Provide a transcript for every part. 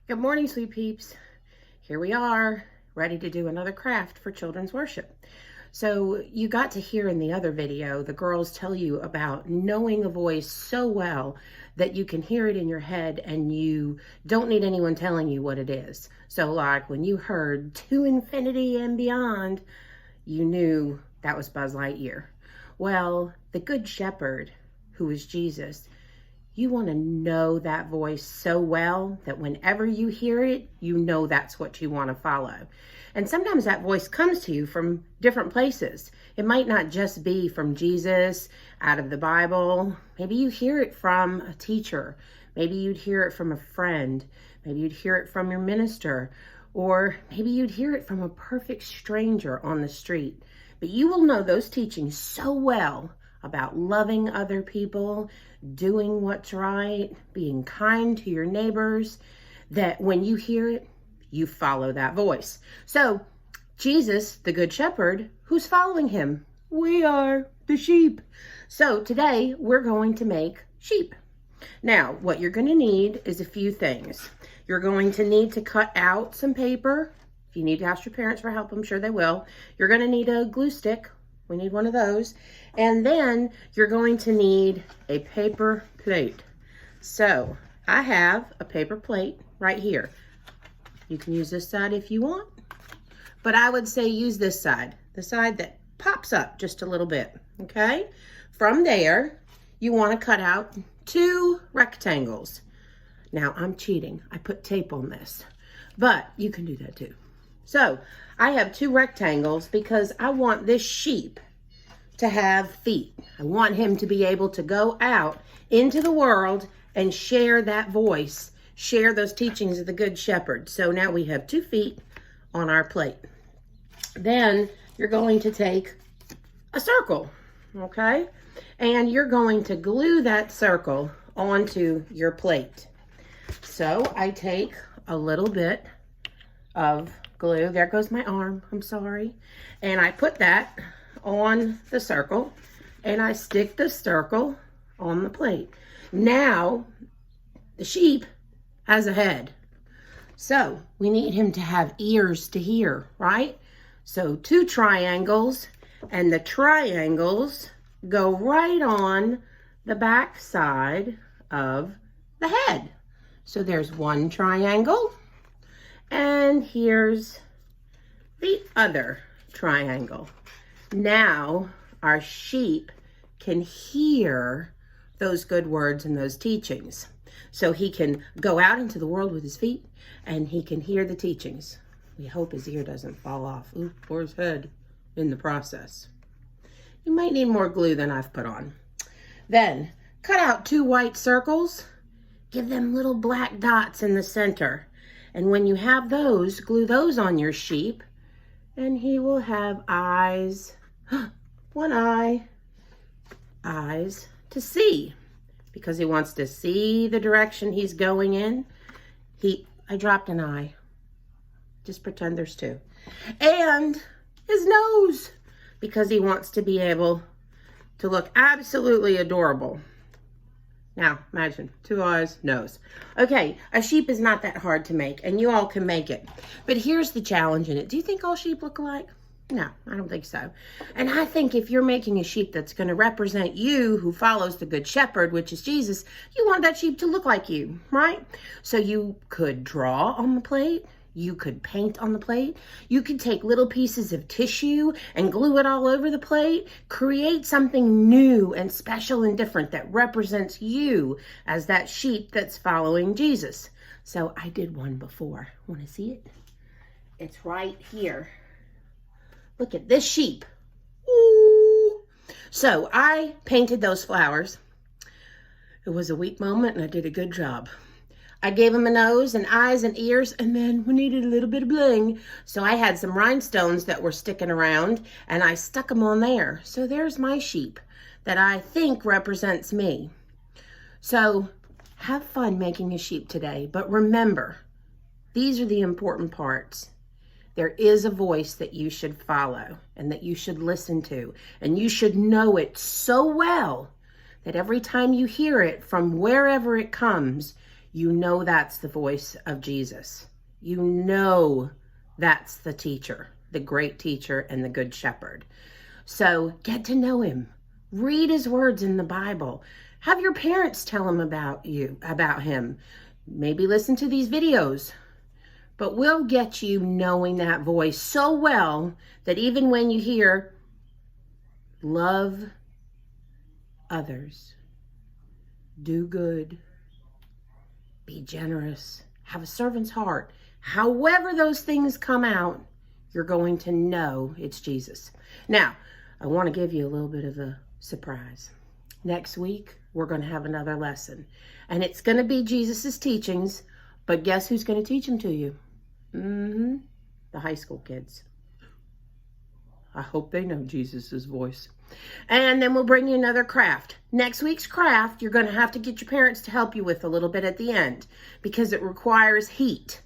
Good morning, sweet peeps. Here we are, ready to do another craft for children's worship. So you got to hear in the other video, the girls tell you about knowing a voice so well that you can hear it in your head and you don't need anyone telling you what it is. So like when you heard "To Infinity and Beyond," you knew that was Buzz Lightyear. Well, the Good Shepherd, who is Jesus, you want to know that voice so well that whenever you hear it, you know that's what you want to follow. And sometimes that voice comes to you from different places. It might not just be from Jesus, out of the Bible. Maybe you hear it from a teacher. Maybe you'd hear it from a friend. Maybe you'd hear it from your minister. Or maybe you'd hear it from a perfect stranger on the street. But you will know those teachings so well about loving other people, doing what's right, being kind to your neighbors, that when you hear it, you follow that voice. So Jesus, the Good Shepherd, who's following him? We are the sheep. So today we're going to make sheep. Now, what you're going to need is a few things. You're going to need to cut out some paper. If you need to ask your parents for help, I'm sure they will. You're going to need a glue stick. We need one of those. And then you're going to need a paper plate. So I have a paper plate right here. You can use this side if you want, but I would say use this side, the side that pops up just a little bit, okay? From there, you want to cut out 2 rectangles. Now I'm cheating. I put tape on this, but you can do that too. So I have 2 rectangles because I want this sheep to have feet. I want him to be able to go out into the world and share that voice, share those teachings of the Good Shepherd. So now we have 2 feet on our plate. Then you're going to take a circle, okay? And you're going to glue that circle onto your plate. So I take a little bit of glue. There goes my arm. I'm sorry. And I put that on the circle and I stick the circle on the plate. Now the sheep has a head. So we need him to have ears to hear, right? So 2 triangles, and the triangles go right on the back side of the head. So there's 1 triangle. And here's the other triangle. Now our sheep can hear those good words and those teachings. So he can go out into the world with his feet and he can hear the teachings. We hope his ear doesn't fall off. Ooh, or his head in the process. You might need more glue than I've put on. Then cut out 2 white circles. Give them little black dots in the center. And when you have those, glue those on your sheep, and he will have eyes, 1 eye, eyes to see, because he wants to see the direction he's going in. I dropped an eye. Just pretend there's 2. And his nose, because he wants to be able to look absolutely adorable. Now, imagine 2 eyes, nose. Okay, a sheep is not that hard to make, and you all can make it. But here's the challenge in it. Do you think all sheep look alike? No, I don't think so. And I think if you're making a sheep that's going to represent you, who follows the Good Shepherd, which is Jesus, you want that sheep to look like you, right? So you could draw on the plate. You could paint on the plate. You could take little pieces of tissue and glue it all over the plate. Create something new and special and different that represents you as that sheep that's following Jesus. So I did one before. Want to see it? It's right here. Look at this sheep. Ooh. So I painted those flowers. It was a weak moment and I did a good job. I gave him a nose and eyes and ears, and then we needed a little bit of bling. So I had some rhinestones that were sticking around, and I stuck them on there. So there's my sheep that I think represents me. So have fun making a sheep today, but remember, these are the important parts. There is a voice that you should follow and that you should listen to, and you should know it so well that every time you hear it from wherever it comes, you know that's the voice of Jesus. You know that's the teacher, the great teacher and the good shepherd. So get to know him. Read his words in the Bible. Have your parents tell him about him. Maybe listen to these videos. But we'll get you knowing that voice so well that even when you hear, love others, do good, be generous, have a servant's heart, however those things come out, you're going to know it's Jesus. Now, I want to give you a little bit of a surprise. Next week, we're going to have another lesson. And it's going to be Jesus's teachings, but guess who's going to teach them to you? The high school kids. I hope they know Jesus's voice. And then we'll bring you another craft. Next week's craft, you're going to have to get your parents to help you with a little bit at the end because it requires heat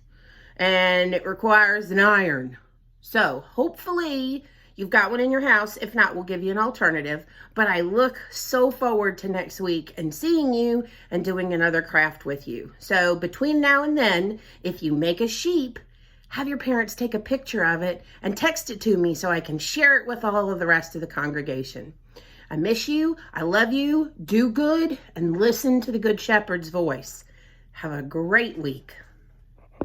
and it requires an iron. So hopefully you've got one in your house. If not, we'll give you an alternative. But I look so forward to next week and seeing you and doing another craft with you. So between now and then, if you make a sheep, have your parents take a picture of it and text it to me so I can share it with all of the rest of the congregation. I miss you. I love you. Do good and listen to the Good Shepherd's voice. Have a great week.